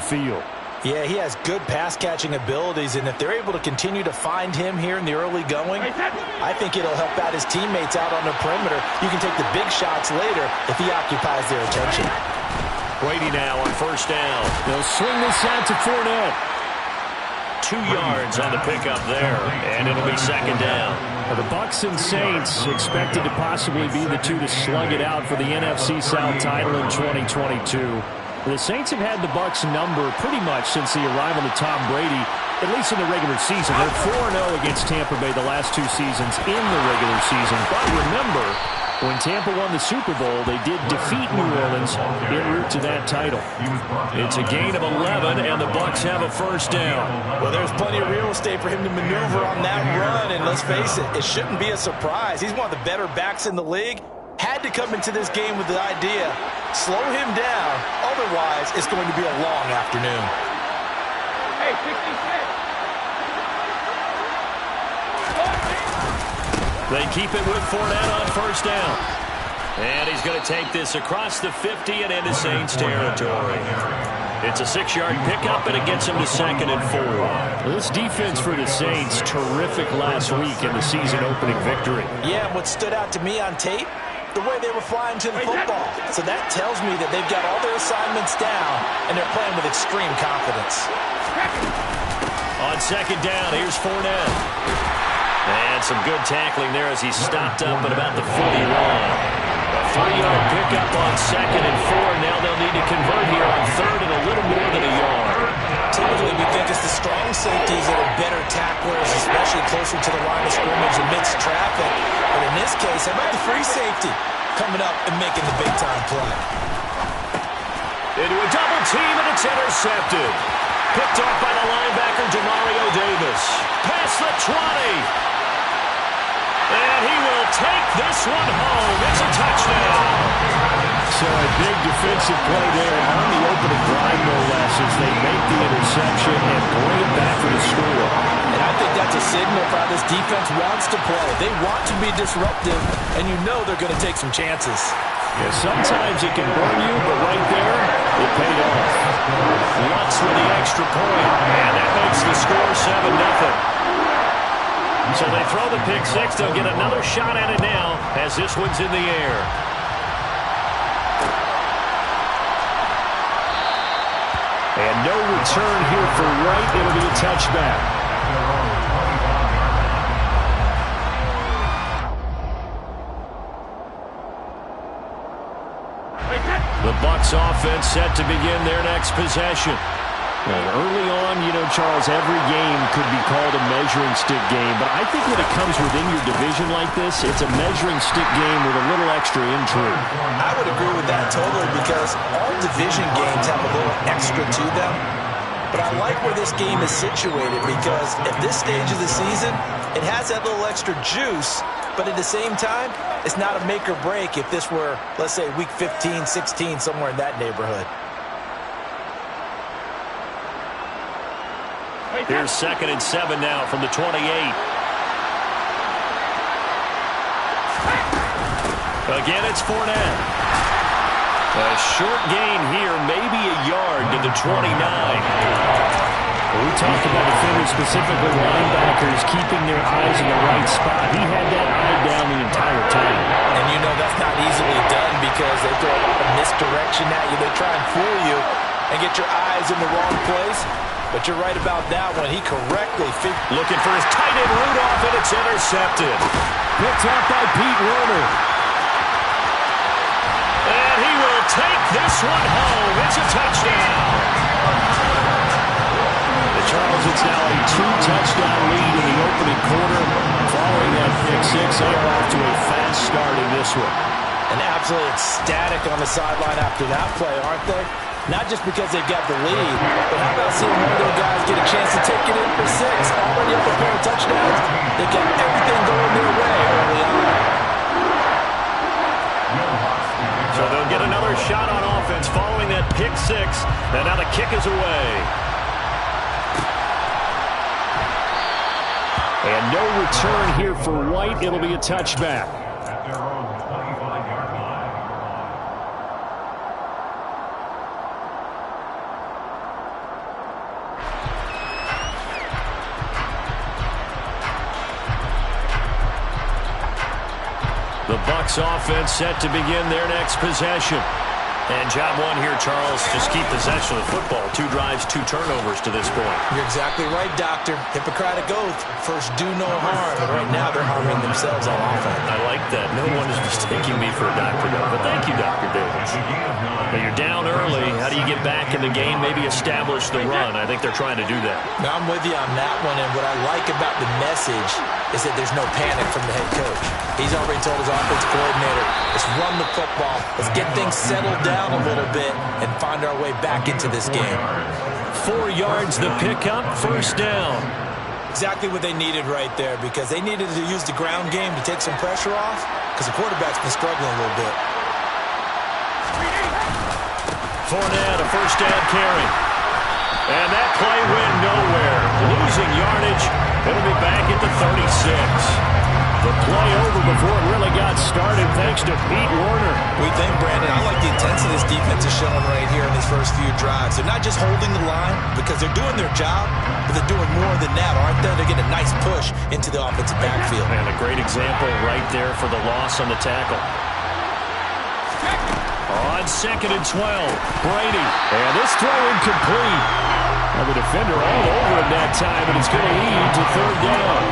field. Yeah, he has good pass-catching abilities, and if they're able to continue to find him here in the early going, I think it'll help out his teammates out on the perimeter. You can take the big shots later if he occupies their attention. Brady now on first down. They'll swing this out to Fournette. 2 yards on the pickup there, and it'll be second down. Well, the Bucs and Saints expected to possibly be the two to slug it out for the NFC South title in 2022. The Saints have had the Bucs number pretty much since the arrival of Tom Brady, at least in the regular season. They're 4-0 against Tampa Bay the last 2 seasons in the regular season. But remember, when Tampa won the Super Bowl, they did defeat New Orleans en route to that title. It's a gain of 11, and the Bucs have a first down. Well, there's plenty of real estate for him to maneuver on that run, and let's face it, it shouldn't be a surprise. He's one of the better backs in the league. Had to come into this game with the idea, slow him down, otherwise it's going to be a long afternoon. Hey, 66. They keep it with Fournette on first down. And he's going to take this across the 50 and into Saints territory. It's a 6-yard pickup, and it gets him to 2nd and 4. Well, this defense for the Saints, terrific last week in the season-opening victory. Yeah, and what stood out to me on tape, the way they were flying to the football. So that tells me that they've got all their assignments down, and they're playing with extreme confidence. On second down, here's Fournette. And some good tackling there as he stopped up at about the 41. A 3-yard pickup on 2nd and 4. Now they'll need to convert here on 3rd and a little more than a yard. Typically, we think it's the strong safeties that are better tacklers, especially closer to the line of scrimmage amidst traffic. But in this case, how about the free safety coming up and making the big-time play? Into a double team, and it's intercepted. Picked off by the linebacker, Demario Davis. Past the 20. And he will take this one home. It's a touchdown. So a big defensive play there on the opening drive, no less, as they make the interception and bring it back for the score. And I think that's a signal for how this defense wants to play. They want to be disruptive, and you know they're going to take some chances. Yeah, sometimes it can burn you, but right there, it paid off. Lutz with the extra point, and that makes the score 7-0. So they throw the pick six. They'll get another shot at it now as this one's in the air. And no return here for Wright. It'll be a touchback. The Bucs offense set to begin their next possession. Well, early on, you know, Charles, every game could be called a measuring stick game. But I think when it comes within your division like this, it's a measuring stick game with a little extra intrigue. I would agree with that totally because all division games have a little extra to them. But I like where this game is situated because at this stage of the season, it has that little extra juice. But at the same time, it's not a make or break if this were, let's say, week 15, 16, somewhere in that neighborhood. Here's 2nd and 7 now from the 28. Again, it's Fournette. A short gain here, maybe a yard to the 29. We talked about defenders, specifically linebackers, keeping their eyes in the right spot. He had that eye down the entire time. And you know that's not easily done because they throw a lot of misdirection at you. They try and fool you and get your eyes in the wrong place. But you're right about that one. He correctly looking for his tight end Rudolph, and it's intercepted. Picked up by Pete Werner. And he will take this one home. It's a touchdown. Charles, it's now a 2-touchdown lead in the opening quarter. Following that pick six, they are off to a fast start in this one. And absolutely ecstatic on the sideline after that play, aren't they? Not just because they got the lead, but how about seeing one of their guys get a chance to take it in for 6? Already up a pair of touchdowns. They got everything going their way early on. So they'll get another shot on offense following that pick six. And now the kick is away. And no return here for White. It'll be a touchback. The Bucs offense set to begin their next possession. And job one here, Charles, just keep possession of the football. 2 drives, 2 turnovers to this point. You're exactly right, Doctor. Hippocratic oath. First, do no harm. And right now, they're harming themselves on offense. I like that. No one is mistaking me for a doctor, though. But thank you, Dr. Davis. But you're down early. How do you get back in the game? Maybe establish the run. I think they're trying to do that. Now, I'm with you on that one. And what I like about the message is that there's no panic from the head coach. He's already told his offensive coordinator, let's run the football. Let's get things settled down a little bit and find our way back into this game. 4 yards the pickup, first down. Exactly what they needed right there, because they needed to use the ground game to take some pressure off, because the quarterback's been struggling a little bit. Fournette, a first down carry. And that play went nowhere. Losing yardage. It'll be back at the 36. The play over before it really got started thanks to Pete Werner. We think, Brandon, I like the intensity this defense is showing right here in these first few drives. They're not just holding the line because they're doing their job, but they're doing more than that, aren't they? They're getting a nice push into the offensive backfield. And a great example right there for the loss on the tackle. On 2nd and 12, Brady. And this throw incomplete. And the defender all over him that time, and it's going to lead to 3rd down.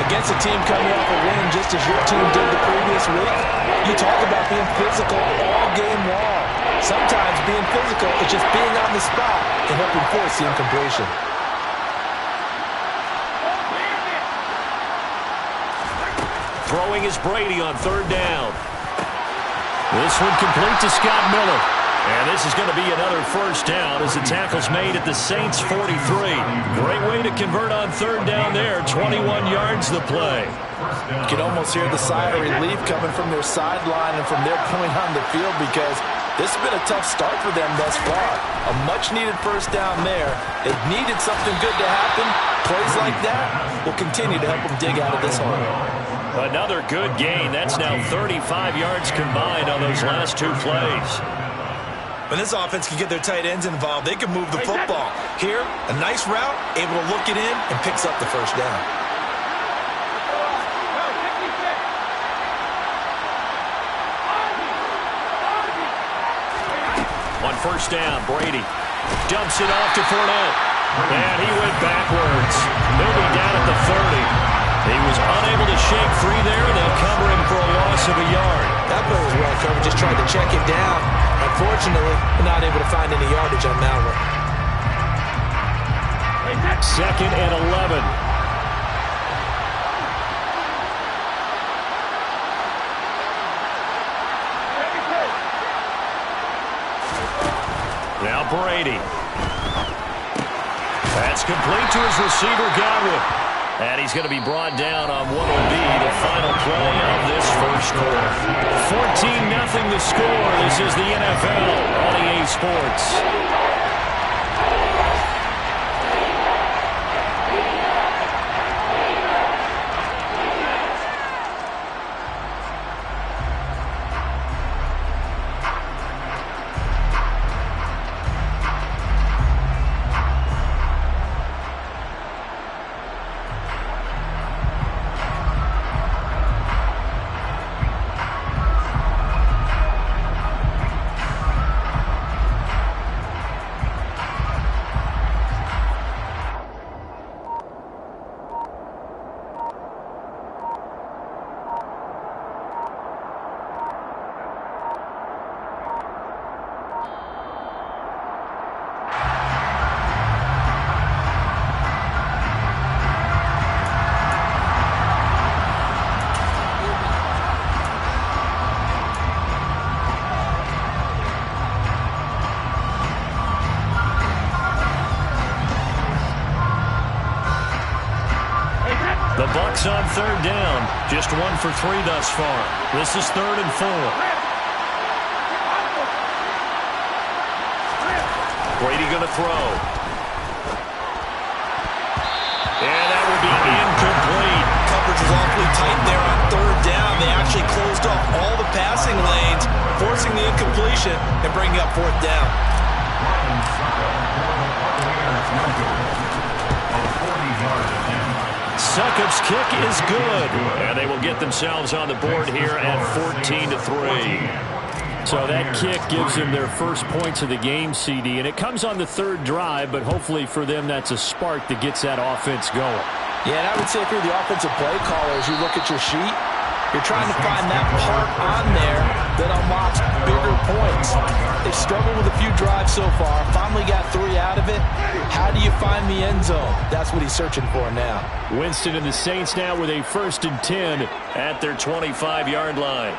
Against a team coming off a win just as your team did the previous week, you talk about being physical all game long. Sometimes being physical is just being on the spot and helping force the incompletion. Throwing is Brady on 3rd down. This one complete to Scott Miller. And this is going to be another first down as the tackle's made at the Saints' 43. Great way to convert on 3rd down there. 21 yards the play. You can almost hear the sigh of relief coming from their sideline and from their point on the field, because this has been a tough start for them thus far. A much-needed first down there. They needed something good to happen. Plays like that will continue to help them dig out of this hole. Another good gain. That's now 35 yards combined on those last 2 plays. When this offense can get their tight ends involved, they can move the football. Here, a nice route, able to look it in, and picks up the first down. On first down, Brady dumps it off to Fournette. And he went backwards. He'll be down at the 30. He was unable to shake free there. They'll cover him for a loss of a yard. That play was well covered. Just tried to check it down. Unfortunately, not able to find any yardage on that one. 2nd and 11. Now Brady. That's complete to his receiver, Godwin. And he's going to be brought down on what will be the final play of this first quarter. 14-0 the score. This is the NFL on EA Sports. The Bucs on 3rd down. Just 1 for 3 thus far. This is 3rd and 4. Brady going to throw. And that will be incomplete. Coverage was awfully tight there on 3rd down. They actually closed off all the passing lanes, forcing the incompletion and bringing up 4th down. Succop's kick is good. And they will get themselves on the board here at 14-3. So that kick gives them their first points of the game, CD, and it comes on the third drive, but hopefully for them that's a spark that gets that offense going. Yeah, and I would say if you're the offensive play caller, as you look at your sheet, you're trying to find that part on there that unlocks bigger points. They've struggled with a few drives so far, finally got 3 out of it. How do you find the end zone? That's what he's searching for now. Winston and the Saints now with a 1st and 10 at their 25-yard line.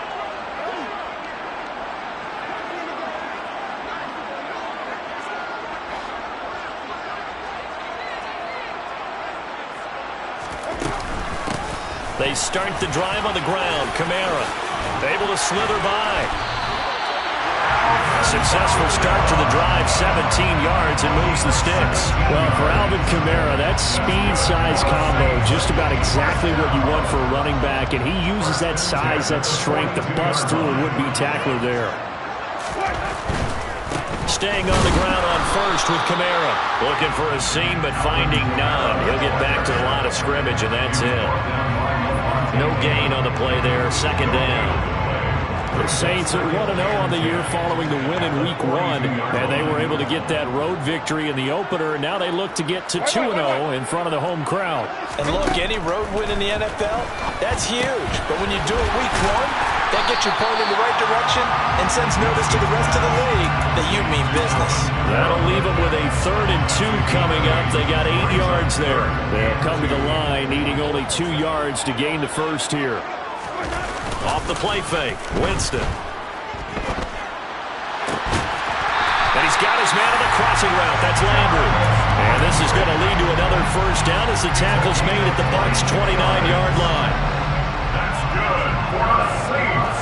They start the drive on the ground. Kamara able to slither by. Successful start to the drive, 17 yards, and moves the sticks. Well, for Alvin Kamara, that speed-size combo, just about exactly what you want for a running back, and he uses that size, that strength to bust through a would-be tackler there. Staying on the ground on first with Kamara. Looking for a seam, but finding none. He'll get back to the line of scrimmage, and that's it. No gain on the play there. 2nd down. The Saints are 1-0 on the year following the win in Week 1, and they were able to get that road victory in the opener. Now they look to get to 2-0 in front of the home crowd. And look, any road win in the NFL, that's huge. But when you do it Week 1, that gets your point in the right direction and sends notice to the rest of the league that you mean business. That'll leave them with a 3rd and 2 coming up. They got 8 yards there. They'll come to the line, needing only 2 yards to gain the first here. Off the play fake, Winston. And he's got his man on the crossing route. That's Landry. And this is going to lead to another first down as the tackle's made at the Bucs' 29-yard line. That's good for the Saints.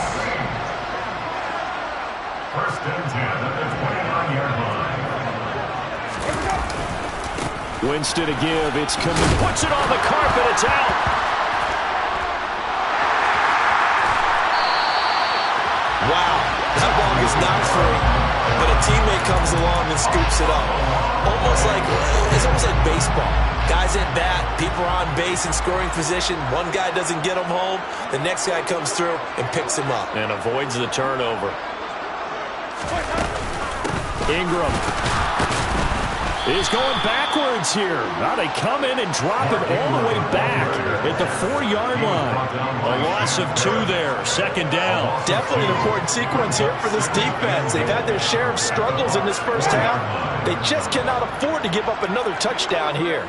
1st and 10 at the 29-yard line. Winston to give. It's coming. Puts it on the carpet. It's out. Wow, that ball is not free, but a teammate comes along and scoops it up. It's almost like baseball. Guys at bat, people are on base in scoring position. One guy doesn't get him home, the next guy comes through and picks him up. And avoids the turnover. Ingram is going backwards here. Now they come in and drop it all the way back at the 4-yard line. A loss of 2 there. 2nd down. Definitely an important sequence here for this defense. They've had their share of struggles in this first half. They just cannot afford to give up another touchdown here.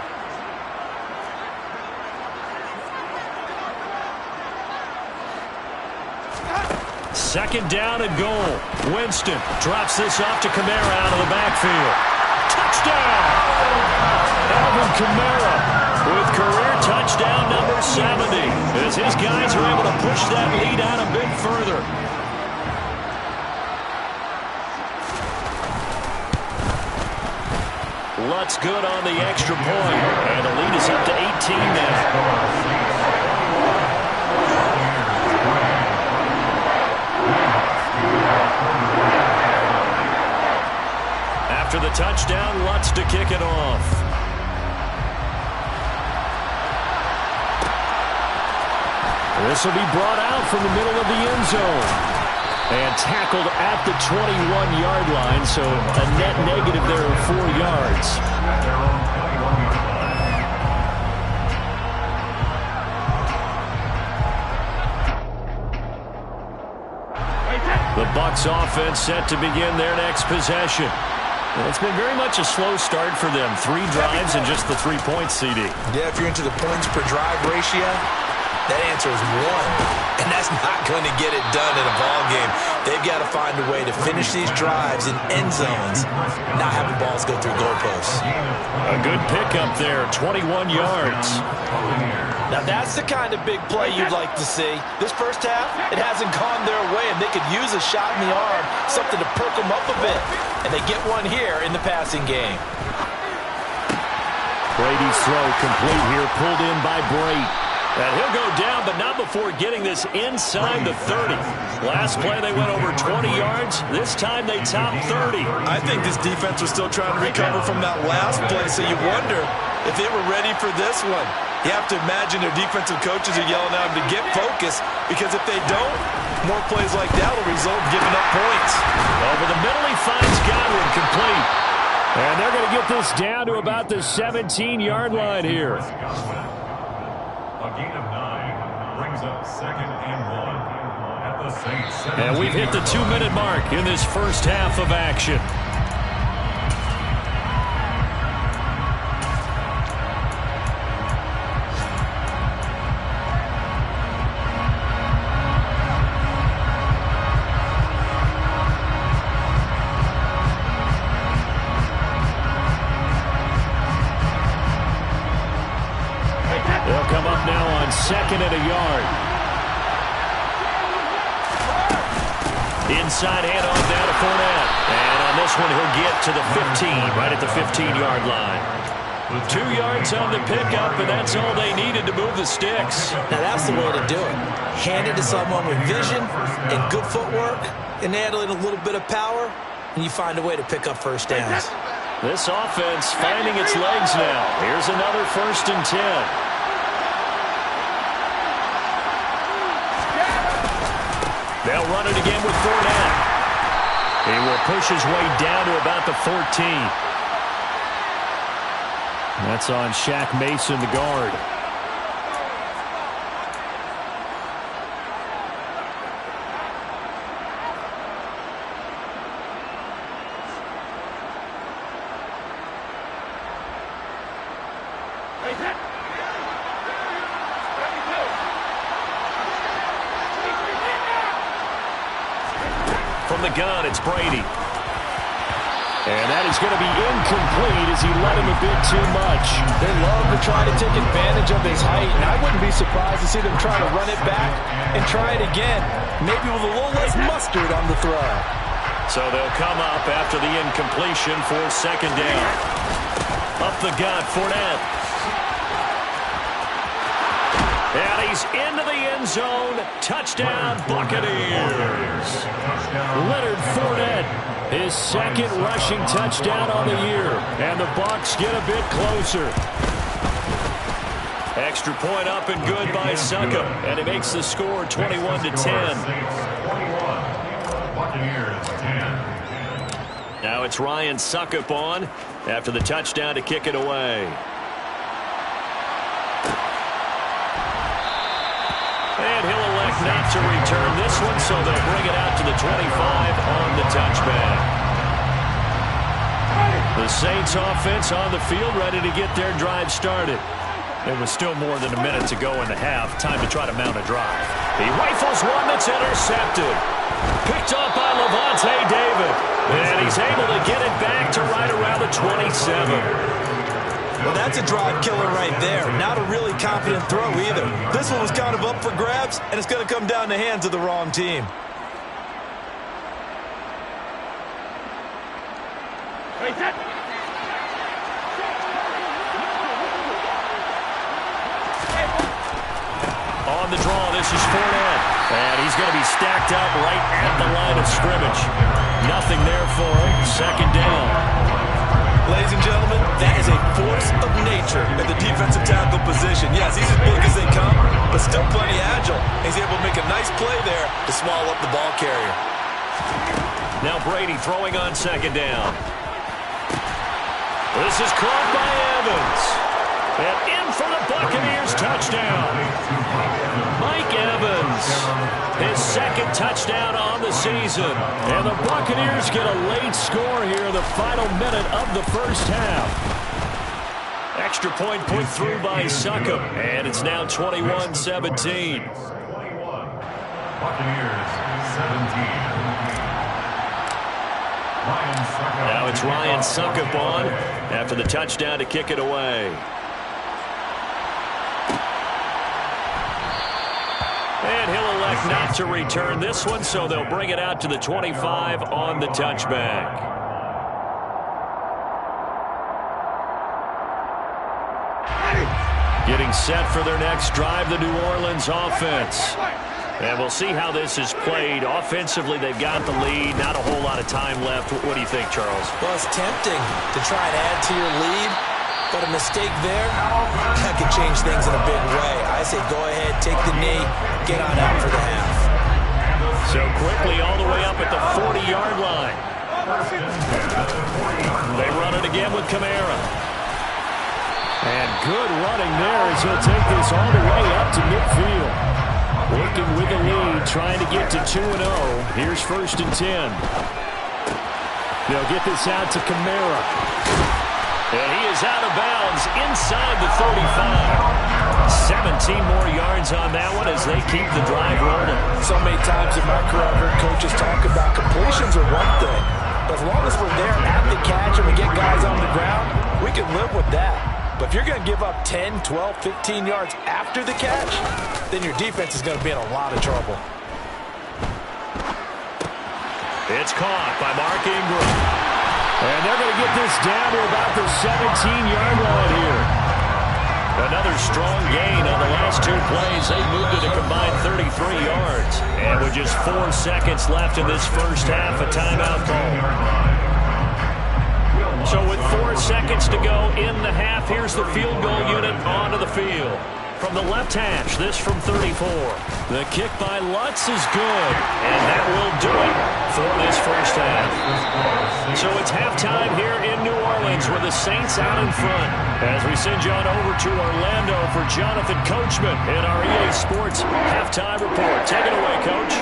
Second down and goal. Winston drops this off to Kamara out of the backfield. Touchdown! Alvin Kamara with career touchdown number 70 as his guys are able to push that lead out a bit further. Lutz good on the extra point, and the lead is up to 18 now. After the touchdown, Lutz to kick it off. This will be brought out from the middle of the end zone. And tackled at the 21-yard line, so a net negative there of 4 yards. The Bucs offense set to begin their next possession. It's been very much a slow start for them. 3 drives and just the 3 points, CD. Yeah, if you're into the points per drive ratio, that answer is 1. And that's not going to get it done in a ball game. They've got to find a way to finish these drives in end zones, not having balls go through goalposts. A good pickup there, 21 yards. Now that's the kind of big play you'd like to see. This first half, it hasn't gone their way, and they could use a shot in the arm, something to perk them up a bit. And they get one here in the passing game. Brady's throw complete here, pulled in by Brady. And he'll go down, but not before getting this inside the 30. Last play, they went over 20 yards. This time, they topped 30. I think this defense was still trying to recover from that last play, so you wonder if they were ready for this one. You have to imagine their defensive coaches are yelling at them to get focused, because if they don't, more plays like that will result in giving up points. Over the middle, he finds Godwin, complete. And they're going to get this down to about the 17-yard line here. A gain of 9 brings up 2nd and 1 at the Saints. And we've hit the 2-minute mark in this first half of action. They'll come up now on 2nd and a yard. Inside handoff down to Fournette. And on this one, he'll get to the 15, right at the 15-yard line. 2 yards on the pickup, and that's all they needed to move the sticks. Now that's the way to do it. Hand it to someone with vision and good footwork, and add in a little bit of power, and you find a way to pick up first downs. This offense finding its legs now. Here's another 1st and 10. They'll run it again with Fournette. He will push his way down to about the 14. That's on Shaq Mason, the guard. From the gun, it's Brady. And that is going to be incomplete as he led him a bit too much. They love to try to take advantage of his height, and I wouldn't be surprised to see them try to run it back and try it again, maybe with a little less mustard on the throw. So they'll come up after the incompletion for 2nd down. Up the gut, Fournette. And he's into the end zone. Touchdown, Buccaneers. Leonard Fournette, his 2nd rushing touchdown on the year. And the Bucs get a bit closer. Extra point up and good by Succop. And it makes the score 21-10. Buccaneers 10. Now it's Ryan Succop on after the touchdown to kick it away. And he'll elect not to return this one, so they'll bring it out to the 25 on the touchback. The Saints offense on the field, ready to get their drive started. There was still more than a minute to go in the half. Time to try to mount a drive. He rifles one that's intercepted. Picked off by Levante David. And he's able to get it back to right around the 27. Well, that's a drive killer right there. Not a really confident throw either. This one was kind of up for grabs, and it's going to come down the hands of the wrong team. On the draw, this is Fournette. And he's going to be stacked up right at the line of scrimmage. Nothing there for him. 2nd down. Ladies and gentlemen, that is a force of nature at the defensive tackle position. Yes, he's as big as they come, but still plenty agile. He's able to make a nice play there to swallow up the ball carrier. Now Brady throwing on 2nd down. This is caught by Evans. And in for the Buccaneers touchdown. Mike Evans, his 2nd touchdown on the season. And the Buccaneers get a late score here in the final minute of the first half. Extra point put through by Succop. And it's now 21-17. Buccaneers 17. Now it's Ryan Succop on after the touchdown to kick it away. And he'll elect not to return this one, so they'll bring it out to the 25 on the touchback. Getting set for their next drive, the New Orleans offense. And we'll see how this is played. Offensively, they've got the lead. Not a whole lot of time left. What do you think, Charles? Well, it's tempting to try and add to your lead. But a mistake there, that could change things in a big way. I say go ahead, take the knee, get on out for the half. So quickly all the way up at the 40-yard line. They run it again with Kamara. And good running there as he'll take this all the way up to midfield. Working with the lead, trying to get to 2-0. Here's 1st and 10. They'll get this out to Kamara. And he is out of bounds inside the 35. 17 more yards on that one as they keep the drive rolling. So many times in my career I've heard coaches talk about completions are one thing. But as long as we're there at the catch and we get guys on the ground, we can live with that. But if you're going to give up 10, 12, 15 yards after the catch, then your defense is going to be in a lot of trouble. It's caught by Mark Ingram. And they're going to get this down to about the 17-yard line here. Another strong gain on the last 2 plays. They moved it a combined 33 yards. And with just 4 seconds left in this first half, a timeout call. So with 4 seconds to go in the half, here's the field goal unit onto the field. From the left hash, this from 34. The kick by Lutz is good, and that will do it for this first half. So it's halftime here in New Orleans with the Saints out in front. As we send you on over to Orlando for Jonathan Coachman in our EA Sports halftime report. Take it away, Coach.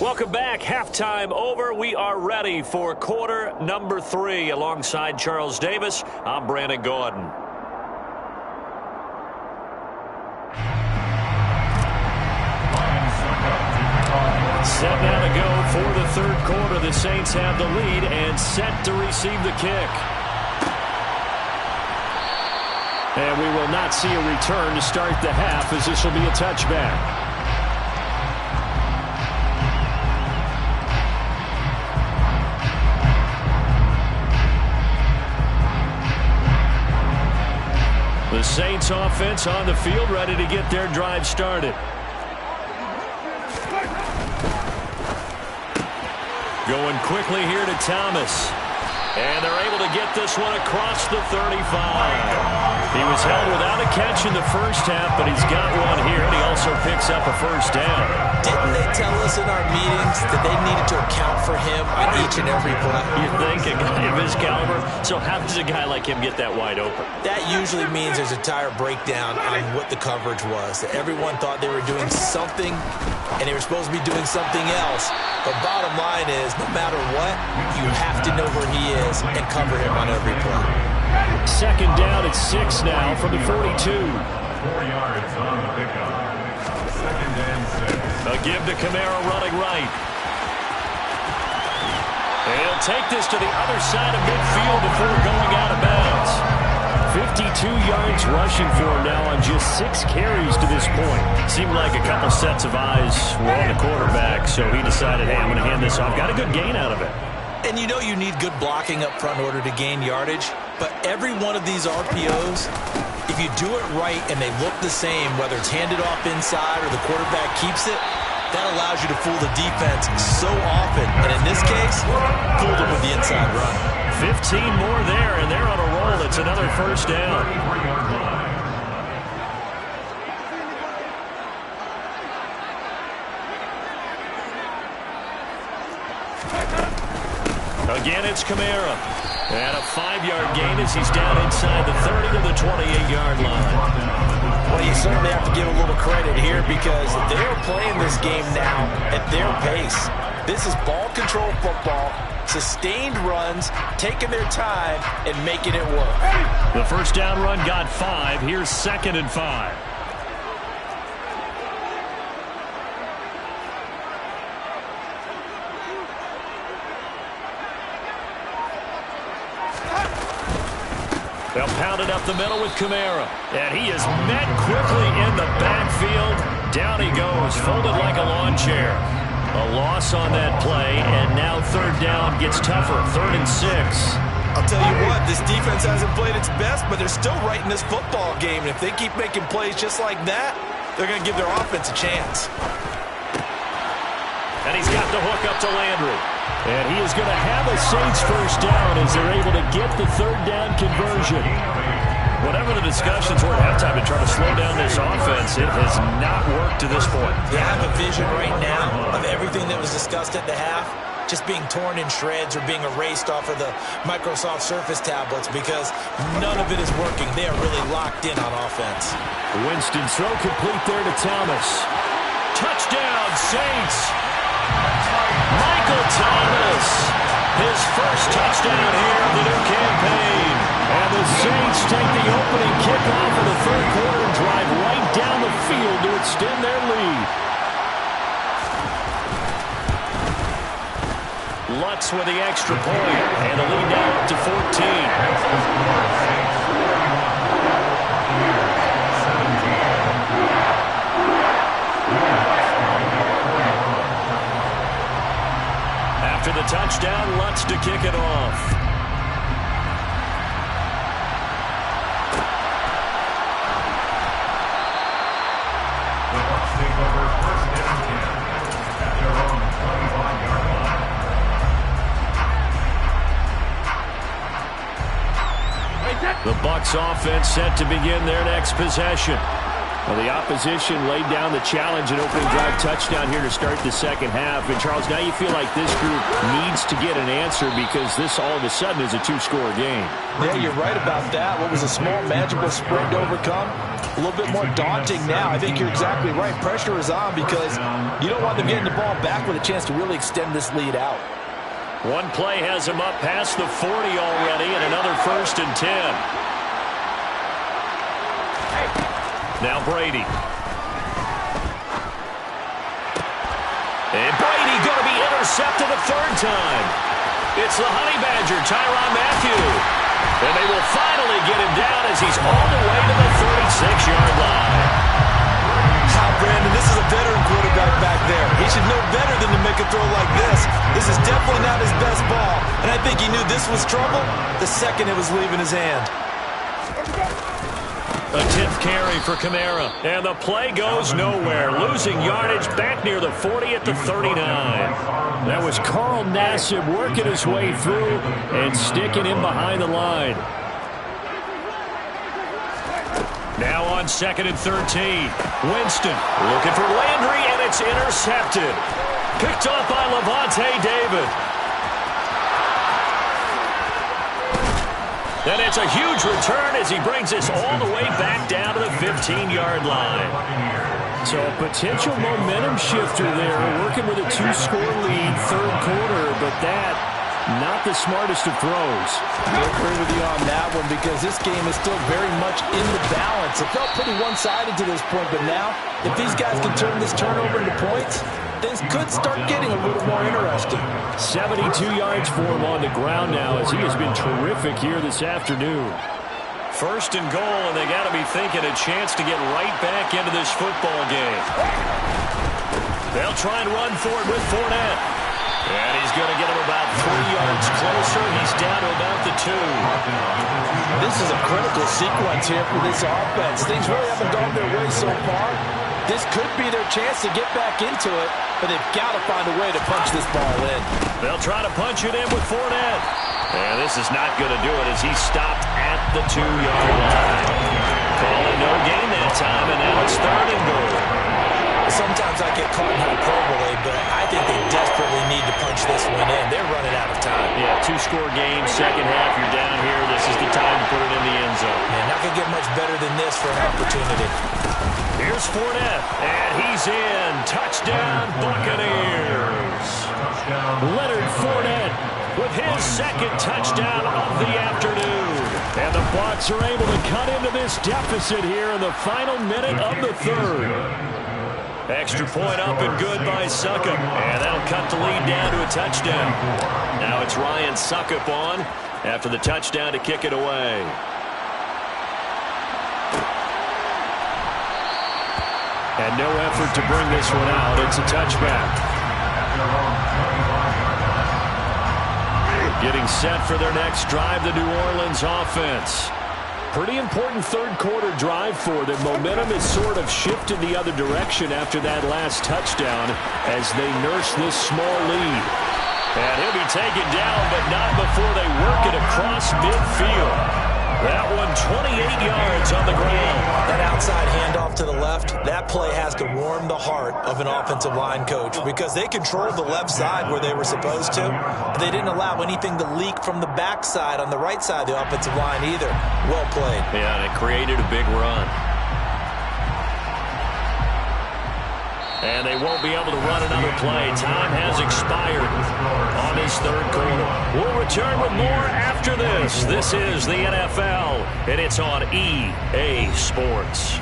Welcome back. Halftime over. We are ready for quarter number 3. Alongside Charles Davis, I'm Brandon Gordon. Set now to go for the third quarter. The Saints have the lead and set to receive the kick. And we will not see a return to start the half, as this will be a touchback. The Saints offense on the field, ready to get their drive started. Going quickly here to Thomas. And they're able to get this one across the 35. He was held without a catch in the first half, but he's got one here, and he also picks up a first down. Didn't they tell us in our meetings that they needed to account for him on each and every play? You think a guy of his caliber? So how does a guy like him get that wide open? That usually means there's a tire breakdown on what the coverage was. That everyone thought they were doing something, and they were supposed to be doing something else. But bottom line is, no matter what, you have to know where he is and cover him on every play. Second down at 6 now from the 42. 4 yards on the pickup. Second and 6. A give to Kamara running right. And he'll take this to the other side of midfield before going out of bounds. 52 yards rushing for him now on just 6 carries to this point. Seemed like a couple sets of eyes were on the quarterback, so he decided, hey, I'm going to hand this off. Got a good gain out of it. And you know you need good blocking up front in order to gain yardage. But every one of these RPOs, if you do it right and they look the same, whether it's handed off inside or the quarterback keeps it, that allows you to fool the defense so often. And in this case, fooled them with the inside run. 15 more there, and they're on a roll. It's another first down. Again, it's Kamara. And a 5-yard gain as he's down inside the 30 to the 28-yard line. Well, you certainly have to give a little credit here because they're playing this game now at their pace. This is ball control football, sustained runs, taking their time, and making it work. The first down run got 5. Here's 2nd and 5. They'll pound it up the middle with Kamara. And he is met quickly in the backfield. Down he goes, folded like a lawn chair. A loss on that play, and now third down gets tougher. 3rd and 6. I'll tell you what, this defense hasn't played its best, but they're still right in this football game. And if they keep making plays just like that, they're going to give their offense a chance. And he's got the hook up to Landry. And he is going to have a Saints first down as they're able to get the third down conversion. Whatever the discussions were at halftime to try to slow down this offense, it has not worked to this point. They have a vision right now of everything that was discussed at the half just being torn in shreds or being erased off of the Microsoft Surface tablets because none of it is working. They are really locked in on offense. Winston throw complete there to Thomas. Touchdown, Saints. Michael Thomas, his first touchdown here of the new campaign. And the Saints take the opening kickoff of the third quarter and drive right down the field to extend their lead. Lutz with the extra point, and the lead now up to 14. After the touchdown, Lutz to kick it off. The Bucs take over first and 10 at their own 25-yard line. The Bucs offense set to begin their next possession. Well, the opposition laid down the challenge and opening drive touchdown here to start the second half. And, Charles, now you feel like this group needs to get an answer because this all of a sudden is a two-score game. Yeah, you're right about that. What was a small, manageable spread to overcome? A little bit more daunting now. I think you're exactly right. Pressure is on because you don't want them getting the ball back with a chance to really extend this lead out. One play has him up past the 40 already, and another first and 10. Now Brady. And Brady going to be intercepted a third time. It's the Honey Badger, Tyrann Mathieu. And they will finally get him down as he's all the way to the 36-yard line. Brandon, this is a veteran quarterback back there. He should know better than to make a throw like this. This is definitely not his best ball, and I think he knew this was trouble the second it was leaving his hand. A 10th carry for Kamara, and the play goes nowhere. Losing yardage back near the 40 at the 39. That was Carl Nassib working his way through and sticking him behind the line. Now on 2nd and 13. Winston looking for Landry, and it's intercepted. Picked off by Levante David. And it's a huge return as he brings us all the way back down to the 15-yard line. So a potential momentum shifter there, working with a two-score lead, third quarter, but that not the smartest of throws. I agree with you on that one because this game is still very much in the balance. It felt pretty one-sided to this point, but now if these guys can turn this turnover into points, things could start getting a little more interesting. 72 yards for him on the ground now as he has been terrific here this afternoon. First and goal, and they got to be thinking a chance to get right back into this football game. They'll try and run for it with Fournette. And he's going to get him about 3 yards closer. He's down to about the 2. This is a critical sequence here for this offense. Things really haven't gone their way so far. This could be their chance to get back into it, but they've got to find a way to punch this ball in. They'll try to punch it in with Fournette. And this is not going to do it as he's stopped at the 2-yard line. Calling no gain that time, and now it's 3rd and goal. Sometimes I get caught in hyperbole, but I think they desperately need to punch this one in. They're running out of time. Yeah, two-score game, second half, you're down here. This is the time to put it in the end zone. Man, not going to get much better than this for an opportunity. Here's Fournette, and he's in. Touchdown, Buccaneers. Leonard Fournette with his second touchdown of the afternoon. And the Bucs are able to cut into this deficit here in the final minute of the third. Extra point up and good by Succop. And that'll cut the lead down to a touchdown. Now it's Ryan Succop on after the touchdown to kick it away. And no effort to bring this one out. It's a touchback. Getting set for their next drive, the New Orleans offense. Pretty important third quarter drive for them. Momentum has sort of shifted the other direction after that last touchdown as they nurse this small lead. And he'll be taken down, but not before they work it across midfield. That one 28 yards on the ground. That outside handoff to the left, that play has to warm the heart of an offensive line coach because they controlled the left side where they were supposed to, but they didn't allow anything to leak from the backside on the right side of the offensive line either. Well played. Yeah, and it created a big run. And they won't be able to run another play. Time has expired on this third quarter. We'll return with more after this. This is the NFL, and it's on EA Sports.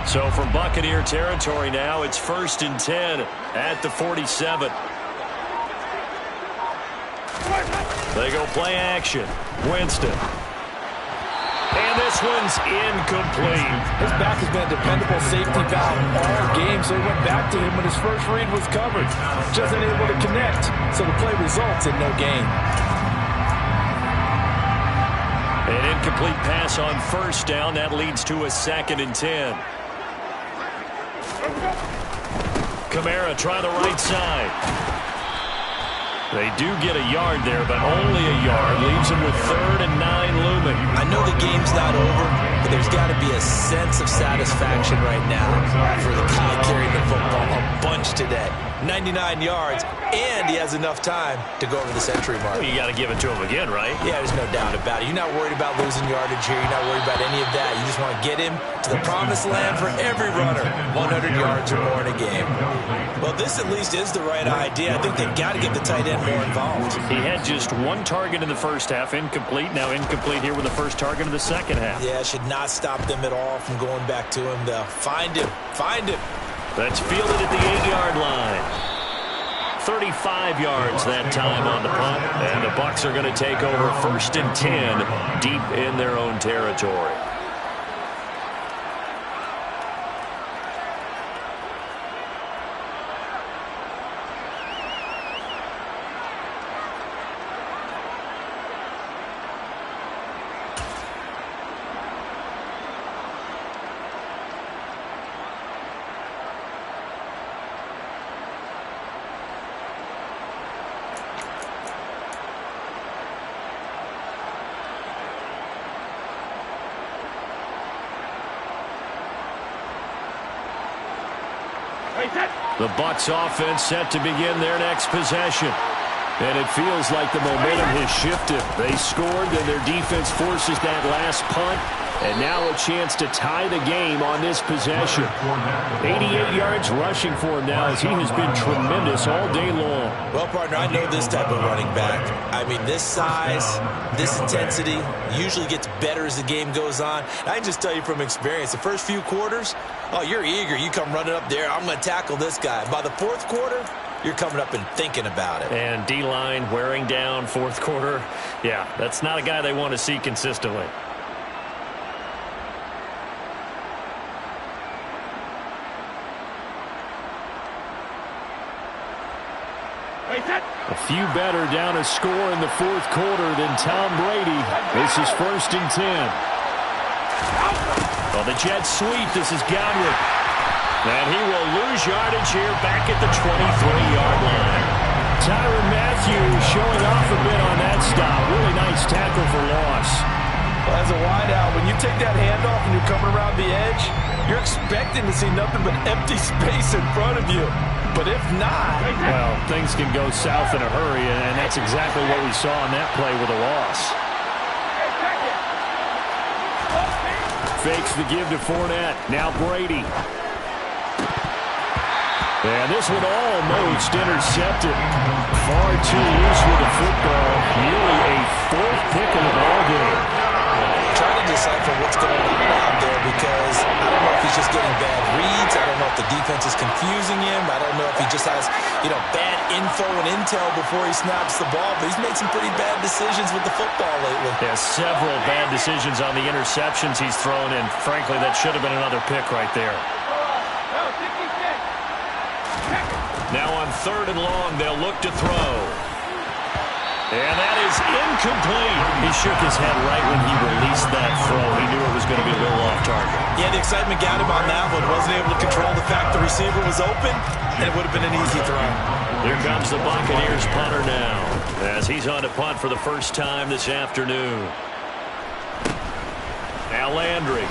So from Buccaneer territory now, it's 1st and 10 at the 47. They go play action. Winston. And this one's incomplete. His back has been a dependable safety valve all game, so he went back to him when his first read was covered. Just unable to connect, so the play results in no gain. An incomplete pass on first down. That leads to a 2nd and 10. Kamara try the right side. They do get a yard there, but only a yard. Leaves them with 3rd and 9 looming. I know the game's not over, but there's got to be a sense of satisfaction right now for the guy carrying the football a bunch today. 99 yards, and he has enough time to go over the century mark. Well, you got to give it to him again, right? Yeah, there's no doubt about it. You're not worried about losing yardage here. You're not worried about any of that. You just want to get him to the promised land for every runner. 100 yards or more in a game. Well, this at least is the right idea. I think they've got to get the tight end more involved. He had just one target in the first half, incomplete. Now incomplete here with the first target of the second half. Yeah, should not stop them at all from going back to him, though. Find him. Find him. That's fielded at the 8-yard line. 35 yards that time on the punt. And the Bucs are going to take over 1st and 10 deep in their own territory. The Bucs offense set to begin their next possession. And it feels like the momentum has shifted. They scored, then their defense forces that last punt. And now a chance to tie the game on this possession. 88 yards rushing for him now as he has been tremendous all day long. Well, partner, I know this type of running back. I mean, this size, this intensity usually gets better as the game goes on. And I can just tell you from experience, the first few quarters, oh, you're eager. You come running up there, I'm going to tackle this guy. By the fourth quarter, you're coming up and thinking about it. And D-line wearing down fourth quarter. Yeah, that's not a guy they want to see consistently. A few better down a score in the fourth quarter than Tom Brady. This is 1st and 10. Well, the jet sweep. This is Godwin. And he will lose yardage here back at the 23-yard line. Tyrann Mathieu showing off a bit on that stop. Really nice tackle for loss. Well, as a wideout, when you take that handoff and you're coming around the edge, you're expecting to see nothing but empty space in front of you. But if not, well, things can go south in a hurry, and that's exactly what we saw on that play with a loss. Fakes the give to Fournette. Now Brady. And this one almost intercepted. Far too loose with the football. Nearly a 4th pick of the ball game. Trying to decipher what's going on out there because I don't know if he's just getting bad reads. I don't know if the defense is confusing him. I don't know if he just has, bad info and intel before he snaps the ball. But he's made some pretty bad decisions with the football lately. Yeah, several bad decisions on the interceptions he's thrown, and frankly, that should have been another pick right there. Now on 3rd and long, they'll look to throw. And that is incomplete. He shook his head right when he released that throw. He knew it was going to be a little off target. Yeah, the excitement got him on that one. Wasn't able to control the fact the receiver was open, and it would have been an easy throw. Here comes the Buccaneers punter now, as he's on to punt for the first time this afternoon. Now Landry.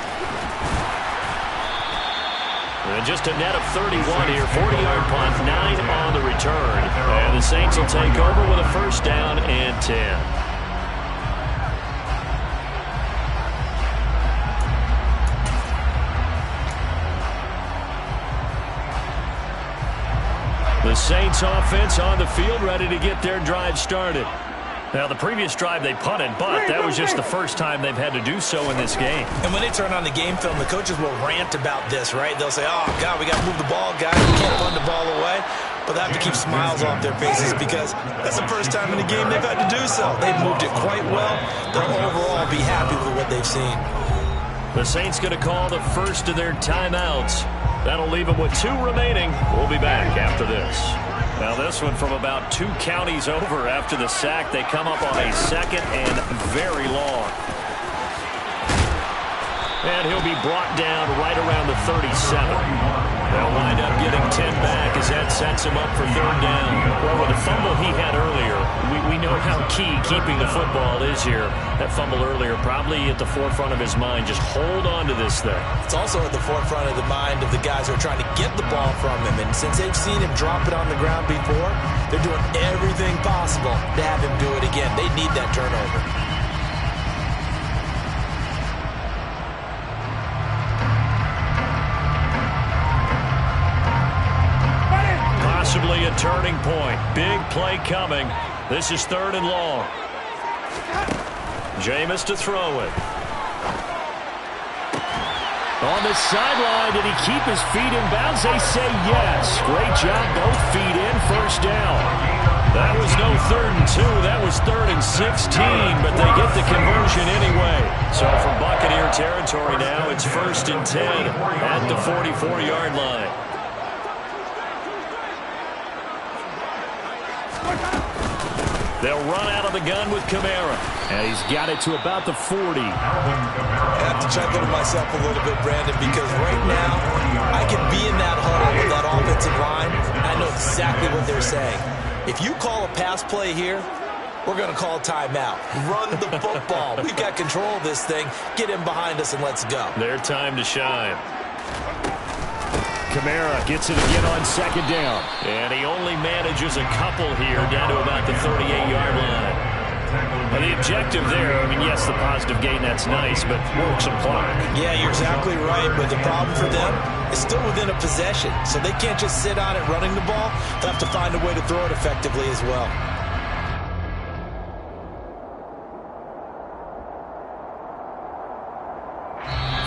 And just a net of 31 here. 40-yard punt, 9 on the return. And the Saints will take over with a 1st down and 10. The Saints offense on the field, ready to get their drive started. Now, the previous drive they punted, but that was just the first time they've had to do so in this game. And when they turn on the game film, the coaches will rant about this, right? They'll say, oh, God, we got to move the ball, guys. We can't run the ball away. But they have to keep smiles off their faces because that's the first time in the game they've had to do so. They've moved it quite well. They'll overall be happy with what they've seen. The Saints going to call the first of their timeouts. That'll leave them with 2 remaining. We'll be back after this. Now this one from about 2 counties over after the sack. They come up on a 2nd and very long. And he'll be brought down right around the 37. They'll wind up getting 10 back as that sets him up for 3rd down. Well, with the fumble he had earlier, we know how key keeping the football is here. That fumble earlier probably at the forefront of his mind. Just hold on to this thing. It's also at the forefront of the mind of the guys who are trying to get the ball from him. And since they've seen him drop it on the ground before, they're doing everything possible to have him do it again. They need that turnover. Possibly a turning point. Big play coming. This is 3rd and long. Jameis to throw it. On the sideline, did he keep his feet in bounds? They say yes. Great job, both feet in, 1st down. That was no 3rd and 2. That was 3rd and 16, but they get the conversion anyway. So from Buccaneer territory now, it's 1st and 10 at the 44-yard line. They'll run out of the gun with Kamara. And he's got it to about the 40. I have to chuckle to myself a little bit, Brandon, because right now I can be in that huddle with that offensive line, and I know exactly what they're saying. If you call a pass play here, we're going to call a timeout. Run the football. We've got control of this thing. Get him behind us and let's go. Their time to shine. Kamara gets it again on 2nd down. And he only manages a couple here down to about the 38-yard line. Well, the objective there, I mean, yes, the positive gain, that's nice, but work some clock. Yeah, you're exactly right, but the problem for them is still within a possession, so they can't just sit on it running the ball. They'll have to find a way to throw it effectively as well.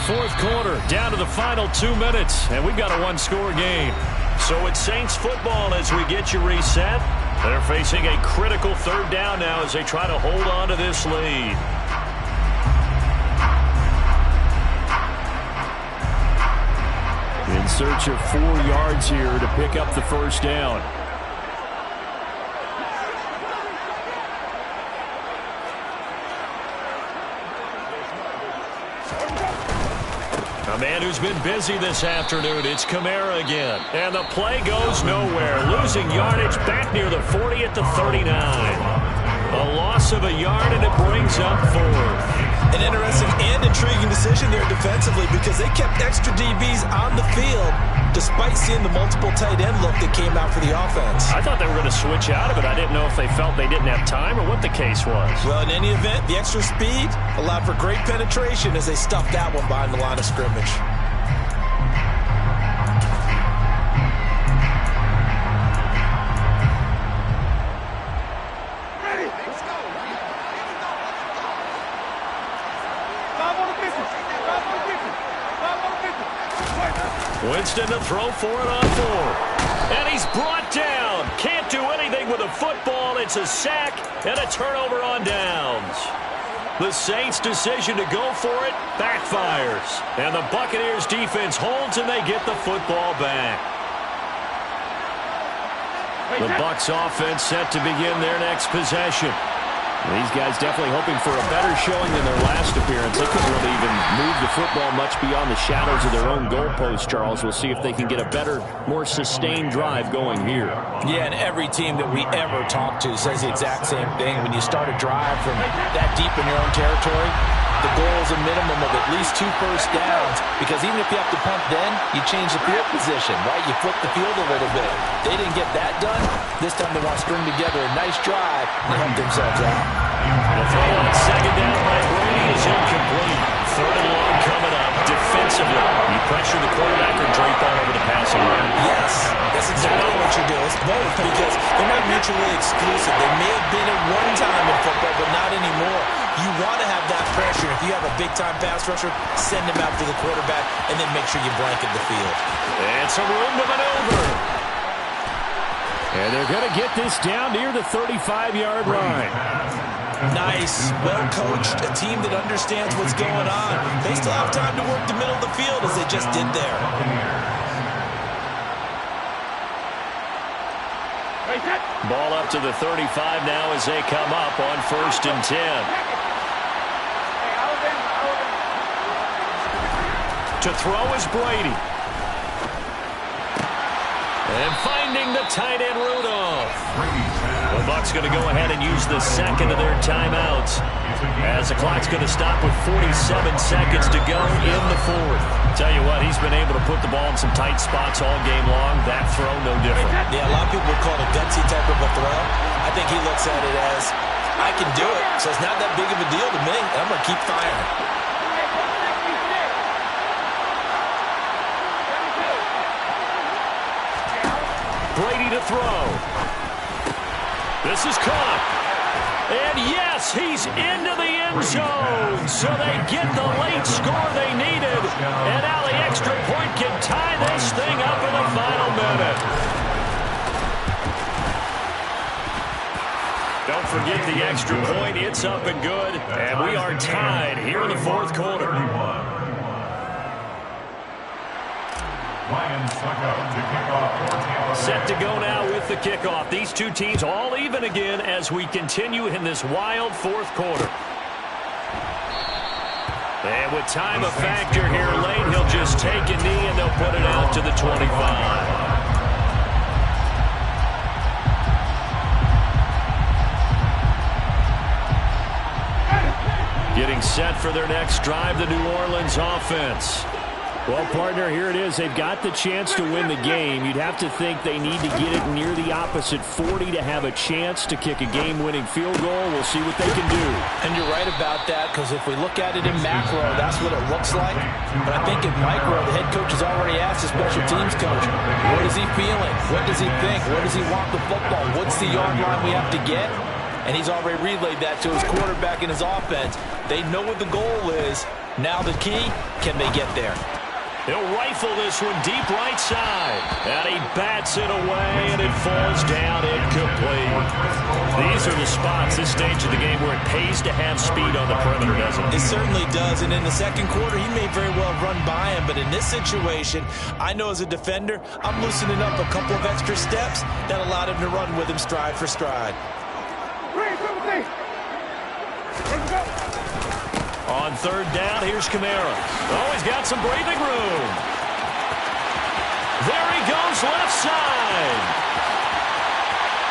Fourth quarter, down to the final 2 minutes, and we've got a 1-score game. So it's Saints football as we get you reset. They're facing a critical 3rd down now as they try to hold on to this lead. In search of 4 yards here to pick up the 1st down. A man who's been busy this afternoon, it's Kamara again. And the play goes nowhere. Losing yardage back near the 40 at the 39. A loss of a yard, and it brings up 4th. An interesting and intriguing decision there defensively because they kept extra DBs on the field despite seeing the multiple tight end look that came out for the offense. I thought they were going to switch out of it. I didn't know if they felt they didn't have time or what the case was. Well, in any event, the extra speed allowed for great penetration as they stuffed that one behind the line of scrimmage. Let's go. 5 on the business. Winston to throw for it on 4. And he's brought down. Can't do anything with a football. It's a sack and a turnover on downs. The Saints' decision to go for it backfires. And the Buccaneers' defense holds and they get the football back. The Bucs offense set to begin their next possession. These guys definitely hoping for a better showing than their last appearance. They couldn't really even move the football much beyond the shadows of their own goalpost, Charles. We'll see if they can get a better, more sustained drive going here. Yeah, and every team that we ever talk to says the exact same thing. When you start a drive from that deep in your own territory, the goal is a minimum of at least 2 first downs, because even if you have to punt then, you change the field position, right? You flip the field a little bit. They didn't get that done. This time they want to string together a nice drive and help themselves out. The throw on second down by Brady is incomplete. Third and long coming up. Defensively, you pressure the quarterback or drape all over the passing lane. Yes, that's exactly what you do. It's both, because they're not mutually exclusive. They may have been at one time in football, but not anymore. You want to have that pressure. If you have a big-time pass rusher, send him after the quarterback, and then make sure you blanket the field. And some room to maneuver. And they're going to get this down near the 35-yard line. Nice, well-coached, a team that understands what's going on. They still have time to work the middle of the field as they just did there. Ball up to the 35 now as they come up on 1st and 10. To throw is Brady. And finding the tight end Rudolph. The Bucs going to go ahead and use the second of their timeouts, as the clock's going to stop with 47 seconds to go in the 4th. Tell you what, he's been able to put the ball in some tight spots all game long. That throw, no different. Yeah, a lot of people would call it a gutsy type of a throw. I think he looks at it as, I can do it, so it's not that big of a deal to me, and I'm going to keep firing. Brady to throw. This is caught. And yes, he's into the end zone. So they get the late score they needed. And now the extra point can tie this thing up in the final minute. Don't forget the extra point. It's up and good. And we are tied here in the 4th quarter. Set to go now with the kickoff. These two teams all even again as we continue in this wild 4th quarter. And with time a factor here late, he'll just take a knee and they'll put it out to the 25. Getting set for their next drive, the New Orleans offense. Well, partner, here it is. They've got the chance to win the game. You'd have to think they need to get it near the opposite 40 to have a chance to kick a game-winning field goal. We'll see what they can do. And you're right about that, because if we look at it in macro, that's what it looks like. But I think in micro, the head coach has already asked the special teams coach, what is he feeling? What does he think? Where does he want the football? What's the yard line we have to get? And he's already relayed that to his quarterback and his offense. They know what the goal is. Now the key, can they get there? He'll rifle this one deep right side. And he bats it away, and it falls down incomplete. These are the spots, this stage of the game, where it pays to have speed on the perimeter, doesn't it? It certainly does, and in the 2nd quarter, he may very well run by him, but in this situation, I know as a defender, I'm loosening up a couple of extra steps that allowed him to run with him stride for stride. On 3rd down, here's Kamara. Oh, he's got some breathing room. There he goes, left side.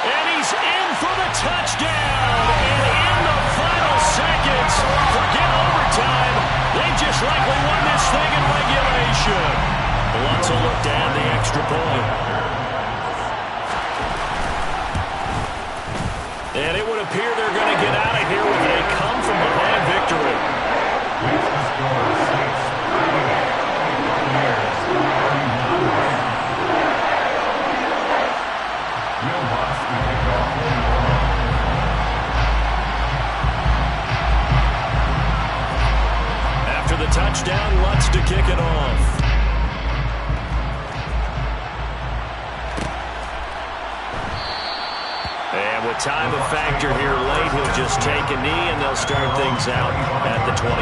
And he's in for the touchdown. And in the final seconds, forget overtime, they just likely won this thing in regulation. Lots of look down the extra point. And it would appear they're going to get out of here with a come-from-behind victory. After the touchdown, Lutz to kick it off. time a factor here late. He'll just take a knee, and they'll start things out at the 25.